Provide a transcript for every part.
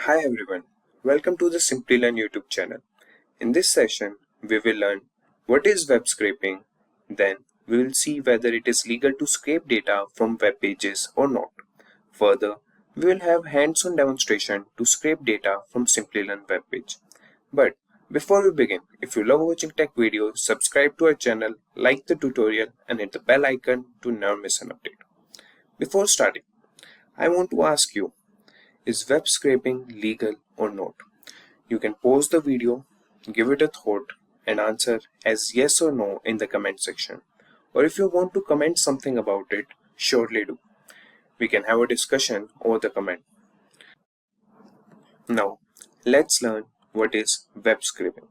Hi everyone, welcome to the Simplilearn YouTube channel. In this session, we will learn what is web scraping, then we will see whether it is legal to scrape data from web pages or not. Further, we will have hands-on demonstration to scrape data from Simplilearn web page. But before we begin, if you love watching tech videos, subscribe to our channel, like the tutorial and hit the bell icon to never miss an update. Before starting, I want to ask you, is web scraping legal or not? You can pause the video, give it a thought, and answer as yes or no in the comment section. Or if you want to comment something about it, surely do. We can have a discussion over the comment. Now, let's learn what is web scraping.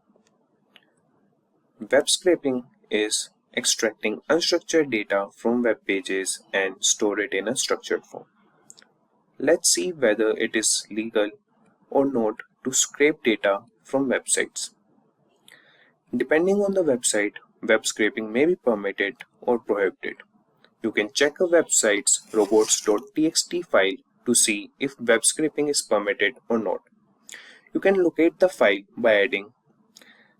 Web scraping is extracting unstructured data from web pages and store it in a structured form. Let's see whether it is legal or not to scrape data from websites. Depending on the website, web scraping may be permitted or prohibited. You can check a website's robots.txt file to see if web scraping is permitted or not. You can locate the file by adding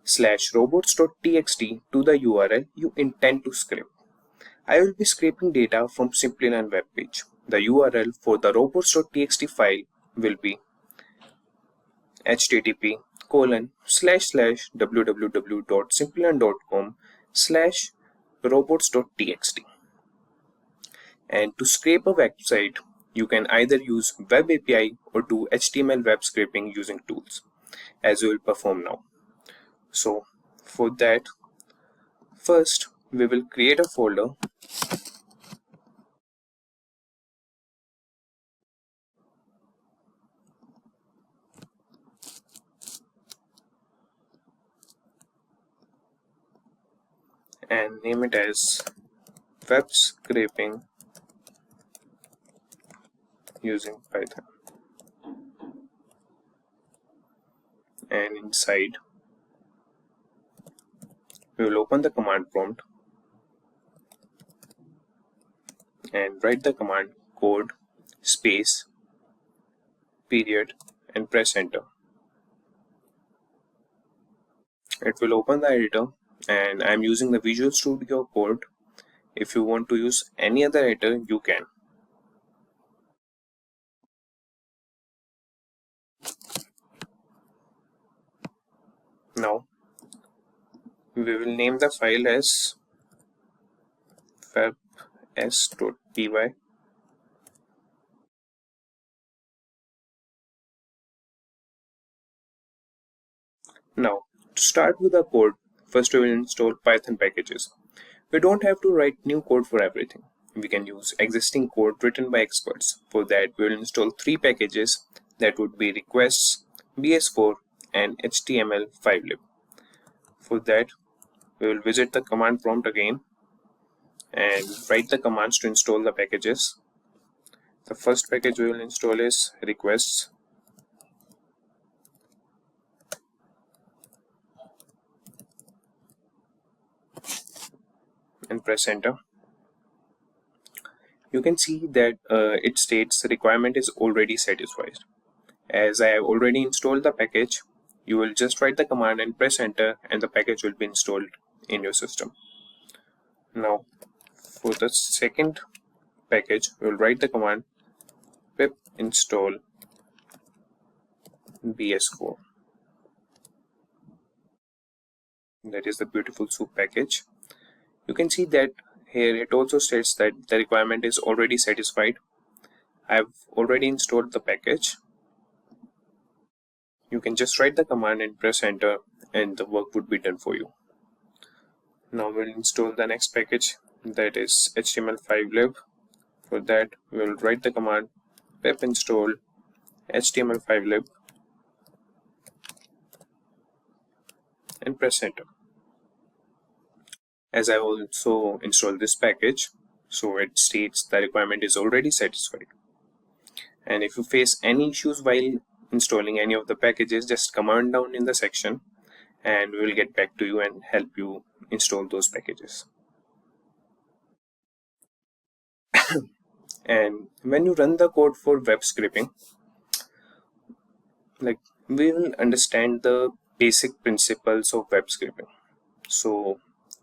/robots.txt to the URL you intend to scrape. I will be scraping data from Simplilearn web page. The URL for the robots.txt file will be http://www.simplilearn.com/robots.txt. And to scrape a website, you can either use Web API or do HTML web scraping using tools, as we will perform now. So for that, first we will create a folder and name it as web scraping using Python. And inside, we will open the command prompt and write the command code space period and press enter. It will open the editor and I am using the Visual Studio Code. If you want to use any other editor, you can. Now we will name the file as webs.py. Now to start with the code, first we will install Python packages. We don't have to write new code for everything. We can use existing code written by experts. For that, we will install 3 packages that would be requests, bs4 and html5lib. For that, we will visit the command prompt again and write the commands to install the packages. The first package we will install is requests. And press enter. You can see that it states the requirement is already satisfied. As I have already installed the package, you will just write the command and press enter and the package will be installed in your system. Now for the second package, we will write the command pip install bs4. That is the beautiful soup package. You can see that here it also states that the requirement is already satisfied. I have already installed the package. You can just write the command and press enter and the work would be done for you. Now we'll install the next package, that is html5lib. For that we will write the command pip install html5lib and press enter. As I also installed this package, so it states the requirement is already satisfied. And if you face any issues while installing any of the packages, just comment down in the section and we will get back to you and help you install those packages. And when you run the code for web scraping, like we will understand the basic principles of web scraping. So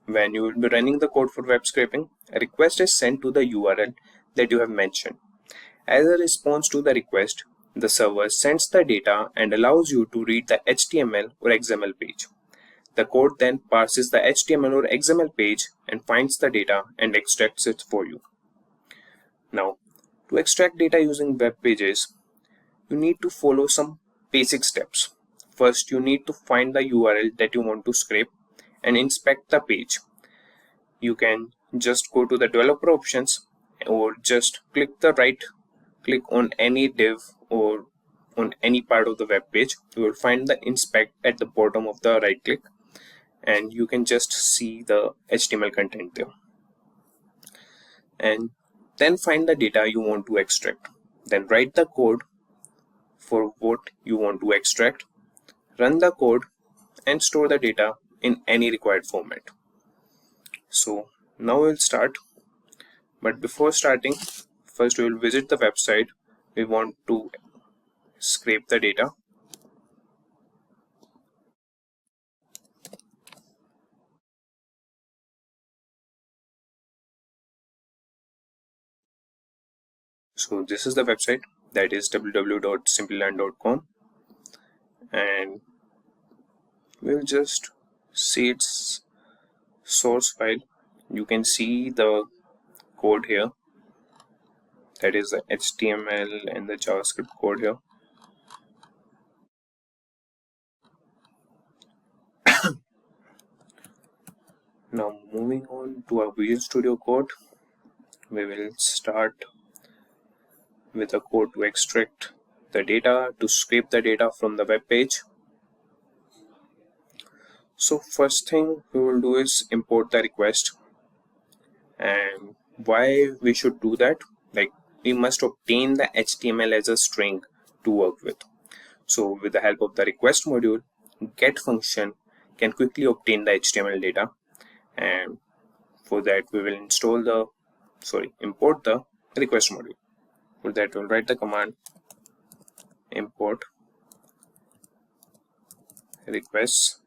when you will be running the code for web scraping, a request is sent to the URL that you have mentioned. As a response to the request, the server sends the data and allows you to read the HTML or XML page. The code then parses the HTML or XML page and finds the data and extracts it for you. Now, to extract data using web pages, you need to follow some basic steps. First, you need to find the URL that you want to scrape and inspect the page. You can just go to the developer options or just click on any div or on any part of the web page. You will find the inspect at the bottom of the right click, and you can just see the HTML content there. And then find the data you want to extract. Then write the code for what you want to extract, run the code, and store the data in any required format. So now we'll start. But before starting, first we will visit the website we want to scrape the data. So this is the website, that is www.simplilearn.com, and we'll just see its source file. You can see the code here, that is the HTML and the JavaScript code here. Now moving on to our Visual Studio code, we will start with a code to extract the data, to scrape the data from the web page. So first thing we will do is import the request. And why we should do that? Like, we must obtain the HTML as a string to work with. So with the help of the request module, get function can quickly obtain the HTML data, and for that we will import the request module. For that we'll write the command import requests,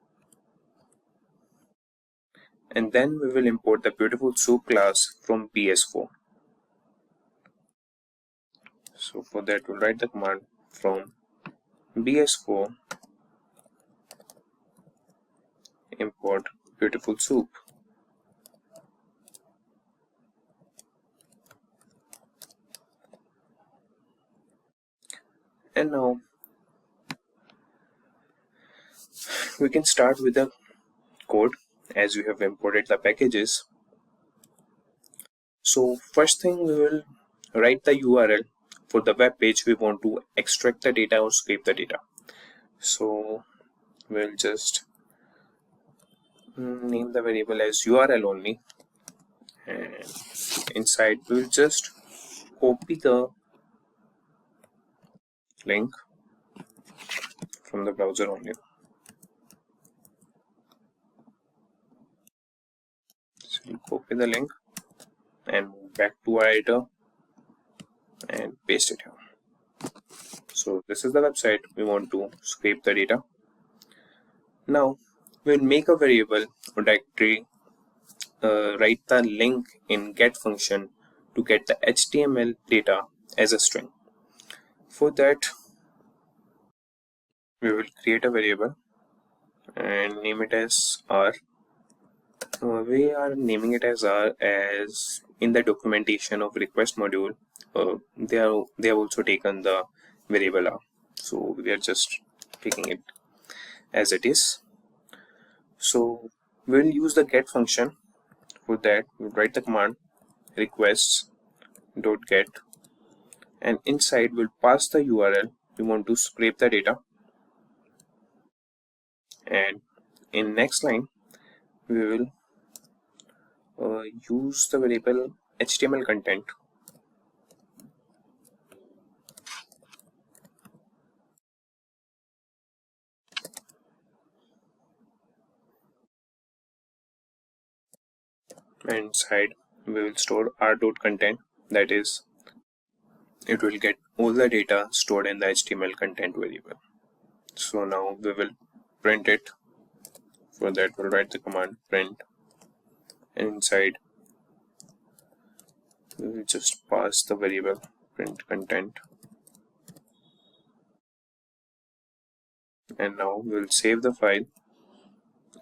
and then we will import the beautiful soup class from Bs4. So for that we'll write the command from Bs4 import beautiful soup. And now we can start with the code as we have imported the packages. So first thing, we will write the URL for the web page we want to extract the data or scrape the data. So we'll just name the variable as URL only, and inside we'll just copy the link from the browser only. So we'll copy the link and move back to our editor and paste it here. So this is the website we want to scrape the data. Now we'll make a variable or directory, write the link in get function to get the HTML data as a string. For that we will create a variable and name it as R. We are naming it as R as in the documentation of request module they have also taken the variable R, so we are just taking it as it is. So we'll use the get function. For that we'll write the command requests.get, and inside we'll pass the URL we want to scrape the data, and in next line we will use the variable HTML content and inside we will store r.content, that is it will get all the data stored in the HTML content variable. So now we will print it. For that we'll write the command print, and inside we will just pass the variable print content, and now we'll save the file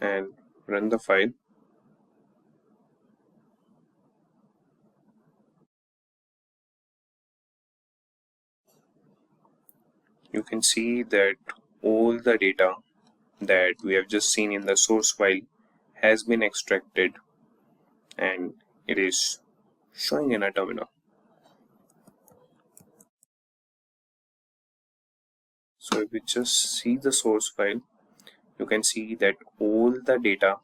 and run the file. You can see that all the data that we have just seen in the source file has been extracted, and it is showing in a terminal. So if we just see the source file, you can see that all the data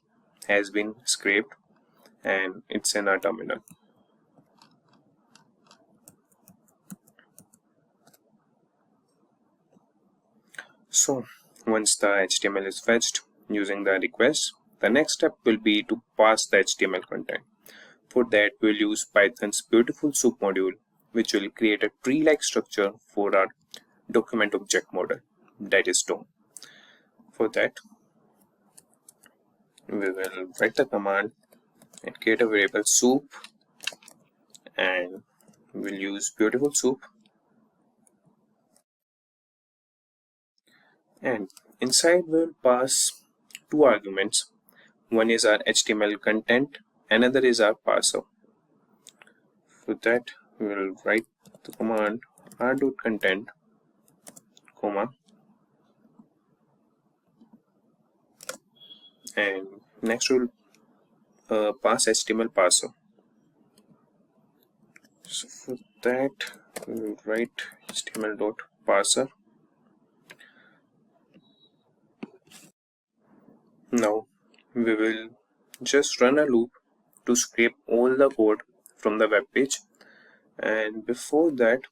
has been scraped and it's in our terminal. So once the HTML is fetched using the request, the next step will be to pass the HTML content. For that, we'll use Python's beautiful soup module, which will create a tree-like structure for our document object model, that is DOM. For that, we will write the command and create a variable soup, and we'll use beautiful soup, and inside we'll pass two arguments. One is our HTML content, another is our parser. For that, we will write the command r.content, comma, and next we'll pass HTML parser. So for that, we will write HTML.parser. Now we will just run a loop to scrape all the code from the web page, and before that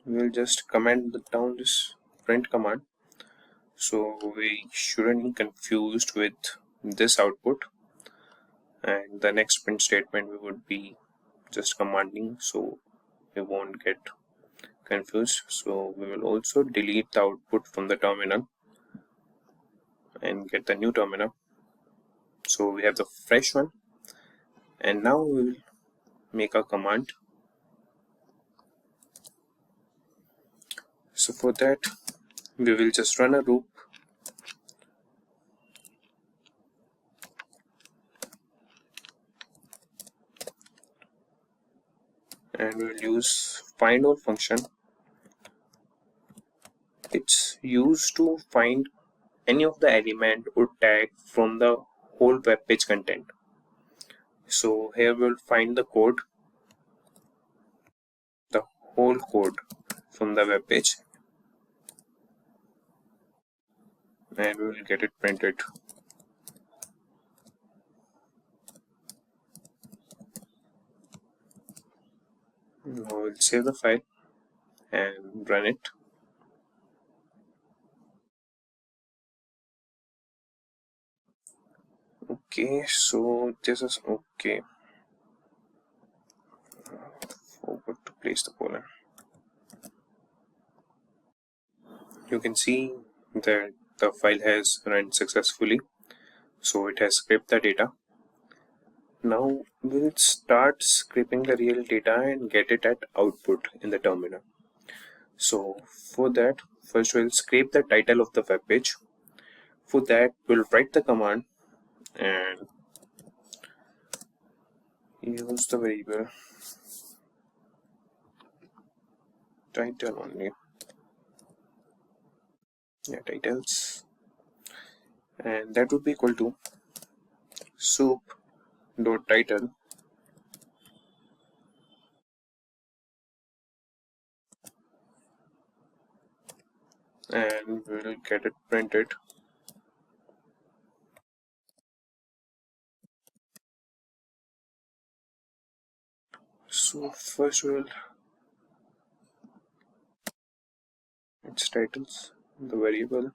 we'll just comment down this print command, so we shouldn't be confused with this output, and the next print statement we would be just commanding, so we won't get confused. So we will also delete the output from the terminal and get the new terminal. So we have the fresh one, and now we will make a command. So for that, we will just run a loop, and we will use find all function. It's used to find any of the element or tag from the whole web page content. So here we'll find the code, the whole code from the web page, and we will get it printed. Now we'll save the file and run it. Okay, so this is okay. Forgot to place the colon. You can see that the file has run successfully, so it has scraped the data. Now we'll start scraping the real data and get it at output in the terminal. So for that, first we'll scrape the title of the web page. For that, we'll write the command and use the variable title only. Yeah, titles, and that would be equal to soup.title and we'll get it printed. So first we'll its titles, the variable,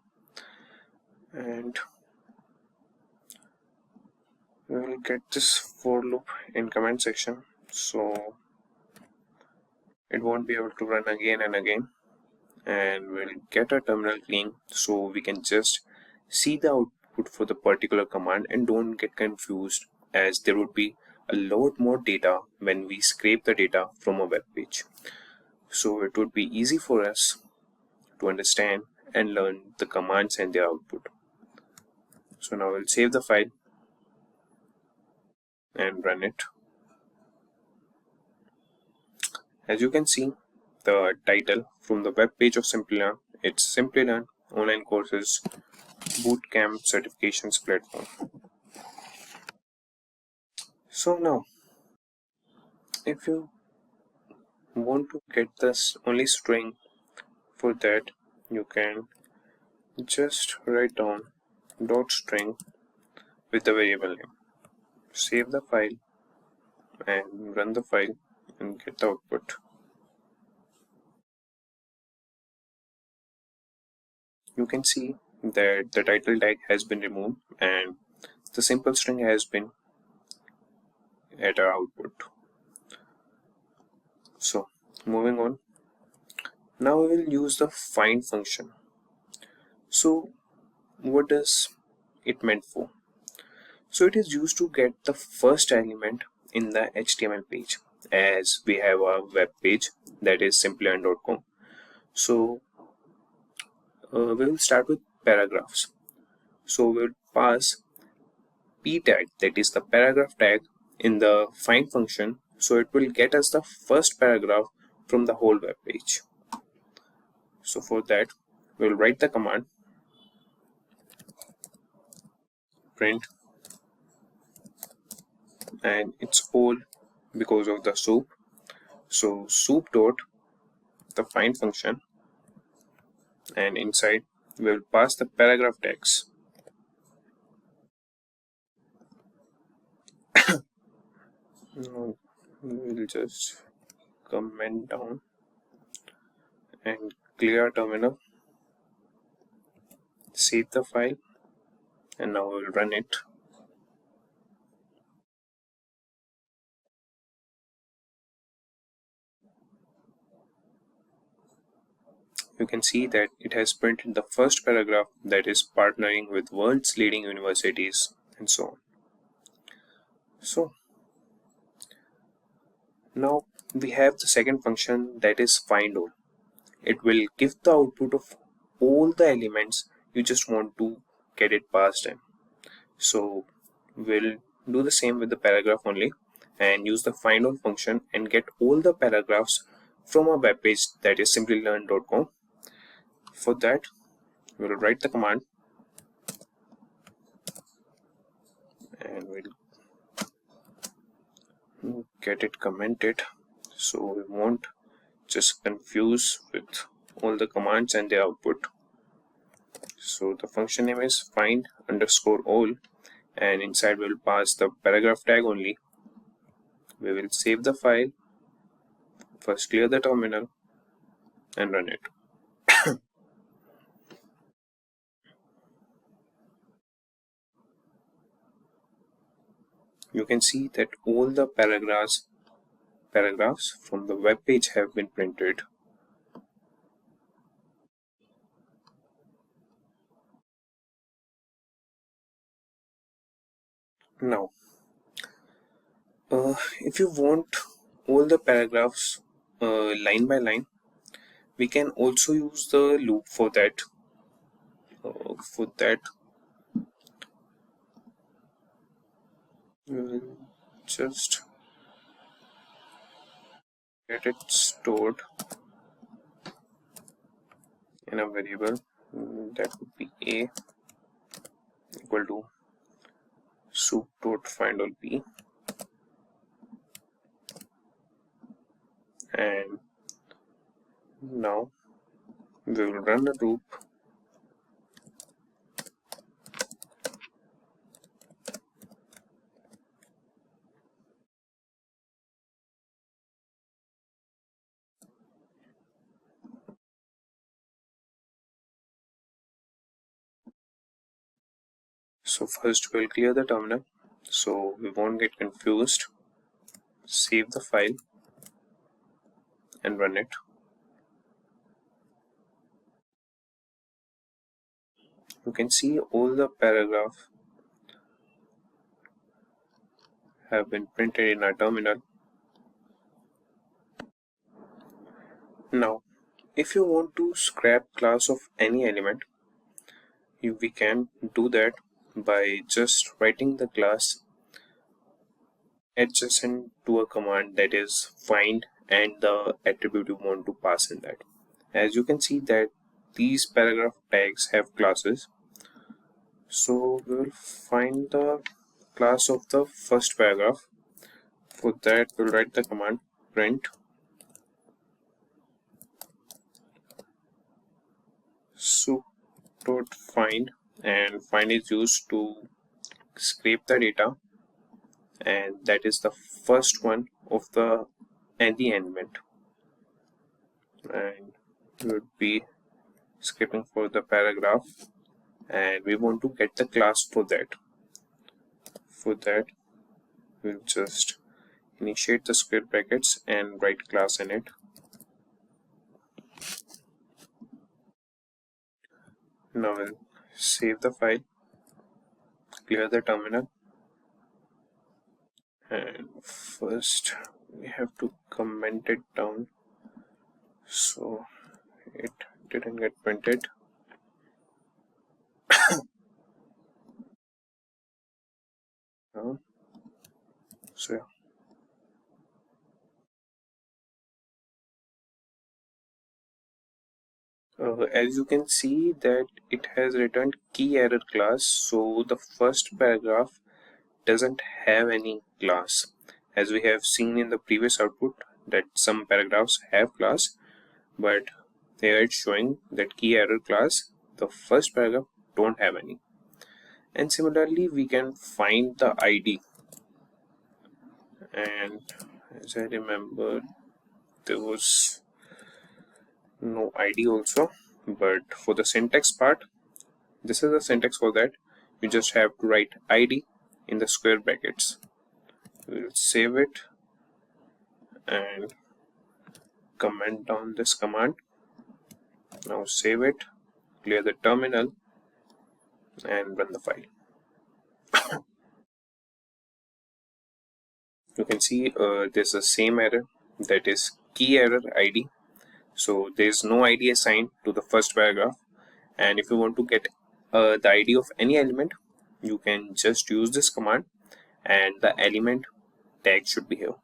and we will get this for loop in comment section, so it won't be able to run again and again, and we'll get a terminal clean so we can just see the output for the particular command and don't get confused, as there would be a lot more data when we scrape the data from a web page. So it would be easy for us to understand and learn the commands and their output. So now we'll save the file and run it. As you can see, the title from the web page of Simplilearn, it's Simplilearn Online Courses Bootcamp Certifications Platform. So now, if you want to get this only string, for that you can just write down dot string with the variable name. Save the file and run the file and get the output. You can see that the title tag has been removed and the simple string has been at our output. So moving on, now we will use the find function. So what does it meant for? So it is used to get the first element in the HTML page, as we have a web page that is simplilearn.com. So we will start with paragraphs. So we will pass p tag, that is the paragraph tag, in the find function, so it will get us the first paragraph from the whole web page. So for that we will write the command print, and it's all because of the soup. So soup dot the find function, and inside we will pass the paragraph tags. Now we will just comment down and clear our terminal, save the file, and now we will run it. You can see that it has printed the first paragraph, that is partnering with world's leading universities and so on. So now we have the second function, that is find all. It will give the output of all the elements you just want to get it passed in. So we'll do the same with the paragraph only and use the find all function and get all the paragraphs from our web page, that is simplilearn.com. For that we'll write the command and we'll get it commented so we won't just confuse with all the commands and their output. So the function name is find underscore all, and inside we'll pass the paragraph tag only. We will save the file, first clear the terminal and run it. You can see that all the paragraphs from the web page have been printed. Now if you want all the paragraphs line by line, we can also use the loop for that. We will just get it stored in a variable that would be a equal to soup.findAll p, and now we will run the loop. So first we'll clear the terminal so we won't get confused, save the file and run it. you can see all the paragraph have been printed in our terminal. Now, if you want to scrap class of any element, we can do that by just writing the class adjacent to a command, that is find and the attribute you want to pass in that. As you can see that these paragraph tags have classes, so we will find the class of the first paragraph. For that we'll write the command print soup.find, and find is used to scrape the data, and that is the first one of the any element, and we would be scraping for the paragraph, and we want to get the class for that. For that we'll just initiate the square brackets and write class in it. Now we'll save the file, clear the terminal, and first we have to comment it down so it didn't get printed. So yeah. As you can see that it has returned key error class, so the first paragraph doesn't have any class. As we have seen in the previous output that some paragraphs have class, but here it's showing that key error class, the first paragraph don't have any. And similarly we can find the ID, and as I remember there was no ID also, but for the syntax part, this is the syntax for that. You just have to write ID in the square brackets. We'll save it and comment down this command. Now save it, clear the terminal, and run the file. You can see there's the same error, that is key error ID. So there's no ID assigned to the first paragraph, and if you want to get the ID of any element, you can just use this command and the element tag should be here.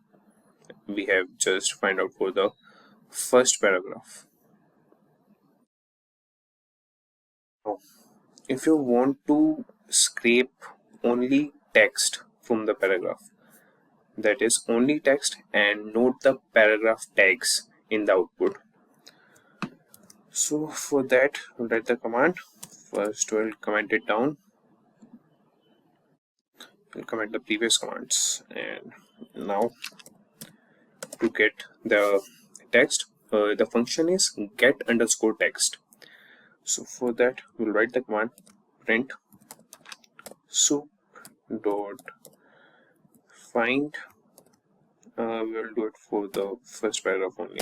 We have just find out for the first paragraph. Now, if you want to scrape only text from the paragraph, that is only text, and note the paragraph tags in the output. So for that we'll write the command. First we'll comment it down, we'll comment the previous commands, and now to get the text, the function is get underscore text. So for that we'll write the command print soup dot find, we'll do it for the first paragraph only,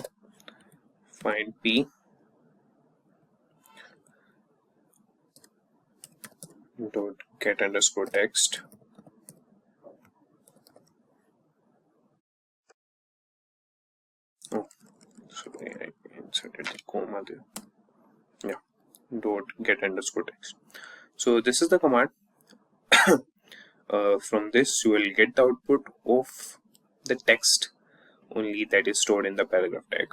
find p dot get underscore text. Oh, sorry, I inserted the comma there. Yeah, dot get underscore text. So this is the command. From this you will get the output of the text only that is stored in the paragraph tag.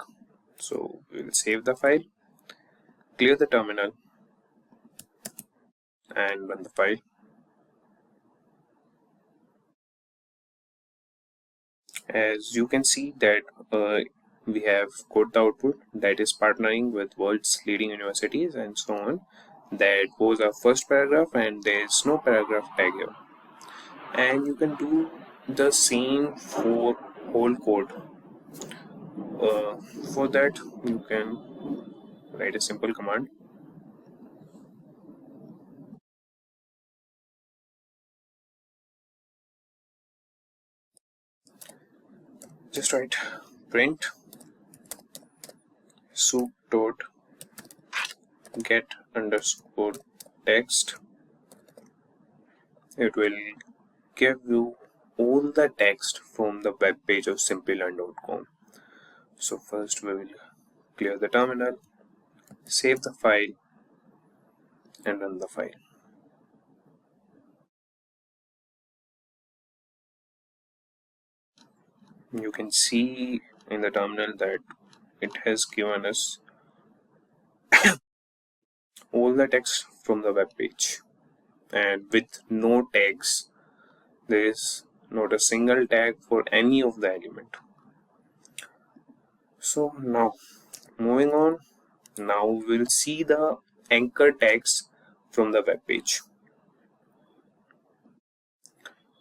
So we will save the file, clear the terminal, and run the file. As you can see that we have got the output that is partnering with world's leading universities and so on. That was our first paragraph, and there is no paragraph tag here. And you can do the same for whole code. For that you can write a simple command. Just write print soup dot get underscore text, it will give you all the text from the web page of Simplilearn.com. So first we will clear the terminal, save the file and run the file. You can see in the terminal that it has given us all the text from the web page, and with no tags. There is not a single tag for any of the element. So now moving on, now we'll see the anchor tags from the web page.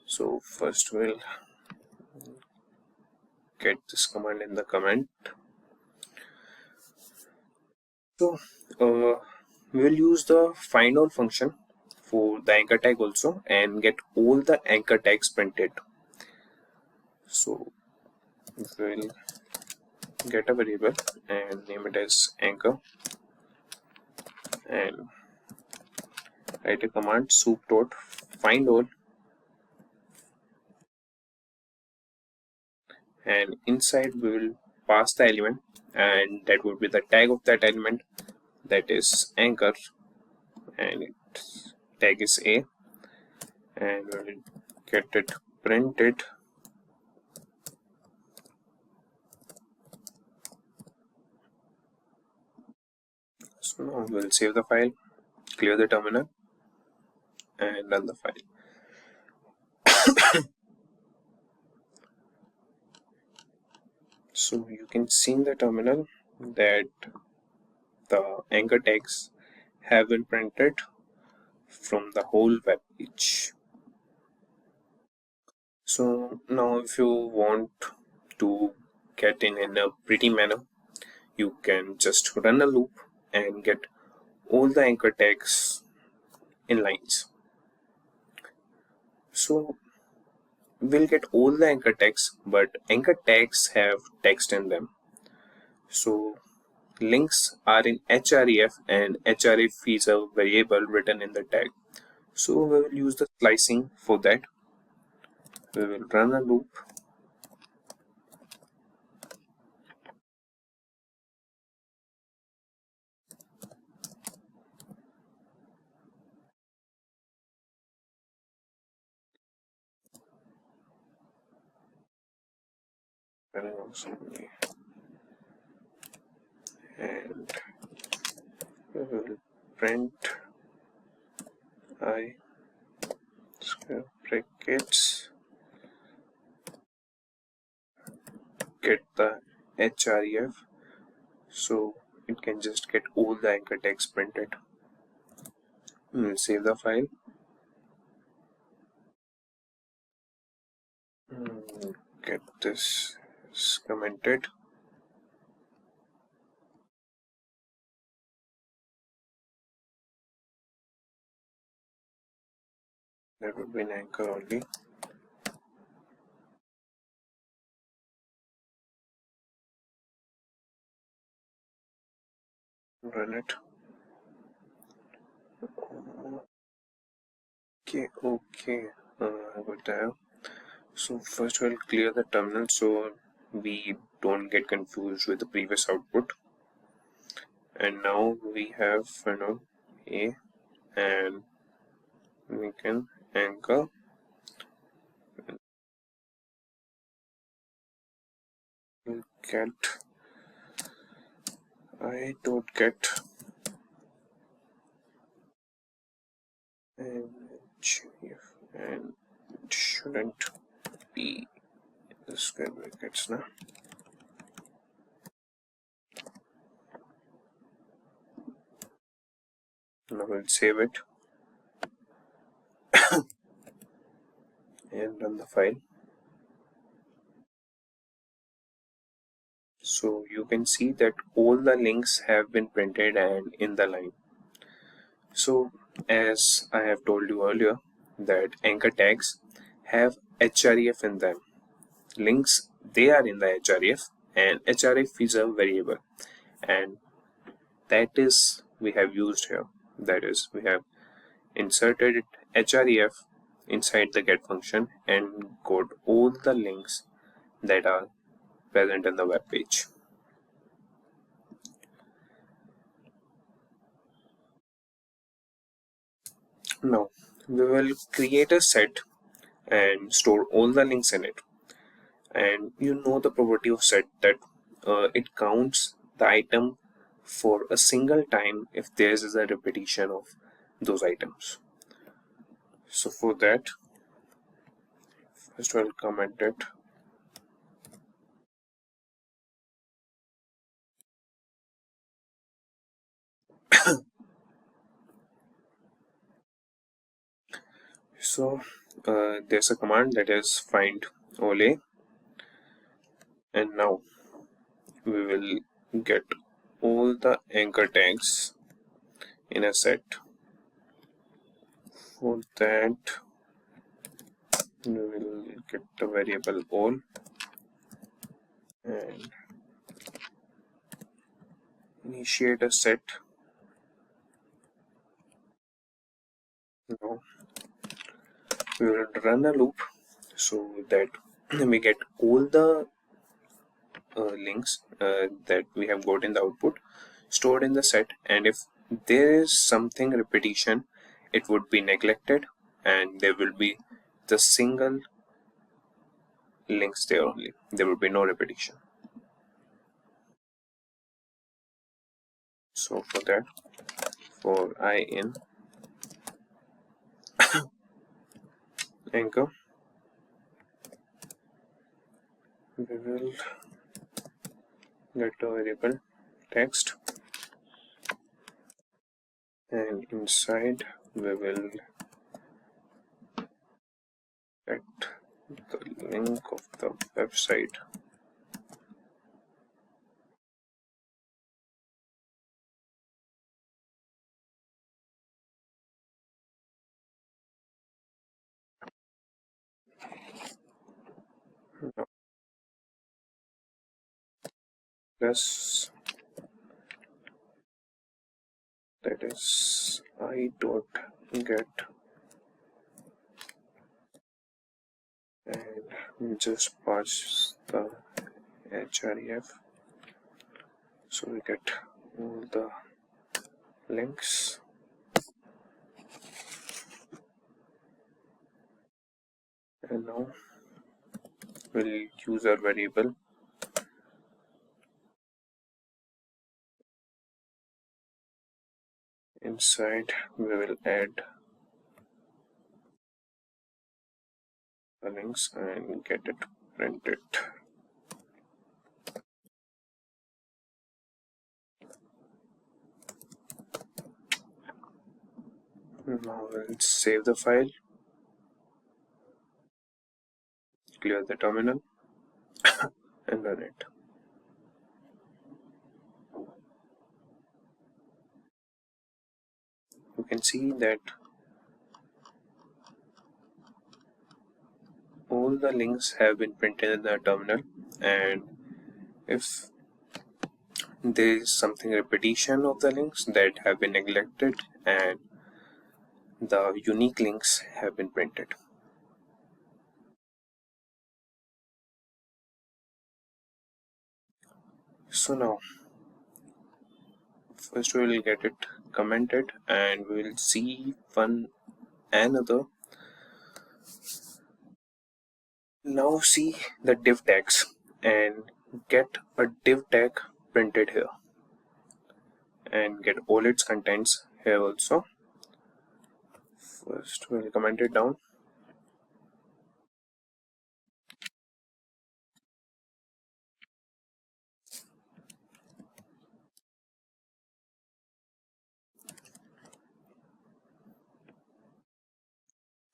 So first we'll get this command in the command. So we'll use the find all function for the anchor tag also and get all the anchor tags printed. So we'll get a variable and name it as anchor and write a command soup.find all, and inside we will pass the element, and that would be the tag of that element, that is anchor, and its tag is a, and we will get it printed. So now we'll save the file, clear the terminal and run the file. So you can see in the terminal that the anchor tags have been printed from the whole web page. So now if you want to get in a pretty manner, you can just run a loop and get all the anchor tags in lines. So we'll get all the anchor tags, but anchor tags have text in them. So links are in href, and href is a variable written in the tag. So we will use the slicing for that. We will run a loop. And we will print I square brackets, get the href, so it can just get all the anchor tags printed. We'll save the file. Get this commented. That would be an anchor only. Run it. Okay, I would have. So first we'll clear the terminal so we don't get confused with the previous output. And now we have a, and we can anchor get I dot get and it shouldn't be the square brackets now. Now we'll save it and run the file. So you can see that all the links have been printed and in the line. So as I have told you earlier, that anchor tags have href in them. Links, they are in the href, and href is a variable, and that is we have used here. That is, we have inserted href inside the get function and got all the links that are present in the web page. Now we will create a set and store all the links in it. And you know the property of set that it counts the item for a single time if there is a repetition of those items. So for that, first I'll comment it. So there's a command that is find ole, and now we will get all the anchor tags in a set. For that, we will get the variable all and initiate a set. Now we will run a loop so that we get all the links that we have got in the output stored in the set, and if there is something repetition, it would be neglected and there will be the single links there only. There will be no repetition. So for that, for I in anchor, we will get a variable text, and inside we will get the link of the website. Plus that is I dot get, and just pass the href so we get all the links. And now we'll use our variable inside. We will add the links and get it printed. Now we'll save the file, clear the terminal and run it. You can see that all the links have been printed in the terminal, and if there is something repetition of the links that have been neglected, and the unique links have been printed. So now first we will get it commented and we will see one another. Now see the div tags and get a div tag printed here and get all its contents here also. First we'll comment it down.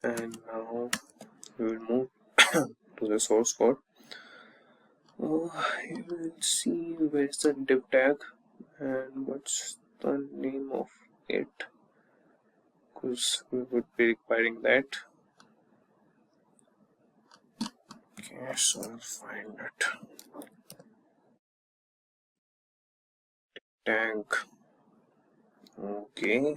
And now we will move to the source code. I will see where's the div tag and what's the name of it, because we would be requiring that. Okay, so I'll find it. Tag. Okay.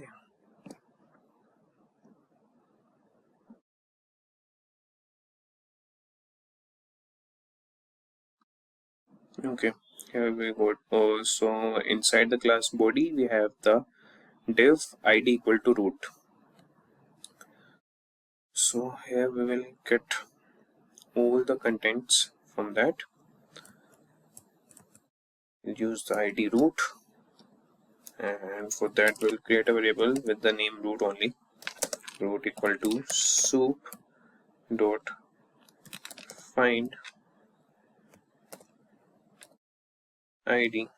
Okay, here we go. So inside the class body, we have the div id equal to root. So here we will get all the contents from that. We'll use the id root, and for that we'll create a variable with the name root only. Root equal to soup dot find id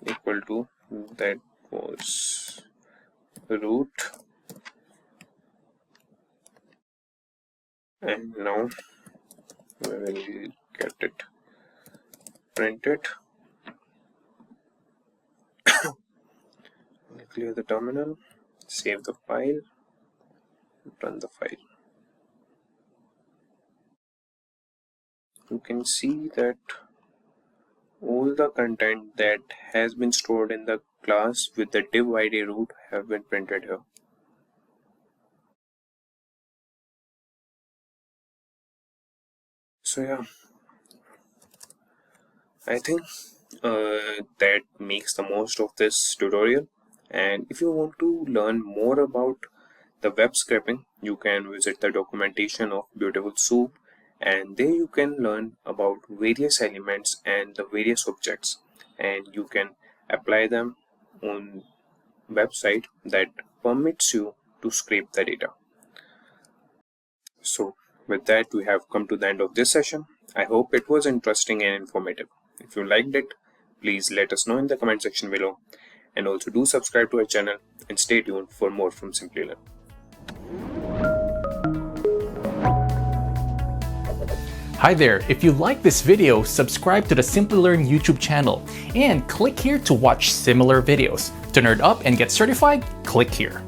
equal to that was root, and now we will get it printed. Clear the terminal, save the file, run the file. You can see that all the content that has been stored in the class with the div id root have been printed here. So yeah, I think that makes the most of this tutorial. And if you want to learn more about the web scraping, you can visit the documentation of Beautiful Soup, and there you can learn about various elements and the various objects, and you can apply them on website that permits you to scrape the data. So with that, we have come to the end of this session. I hope it was interesting and informative. If you liked it, please let us know in the comment section below, and also do subscribe to our channel and stay tuned for more from Simplilearn. Hi there, if you like this video, subscribe to the Simplilearn YouTube channel and click here to watch similar videos. To nerd up and get certified, click here.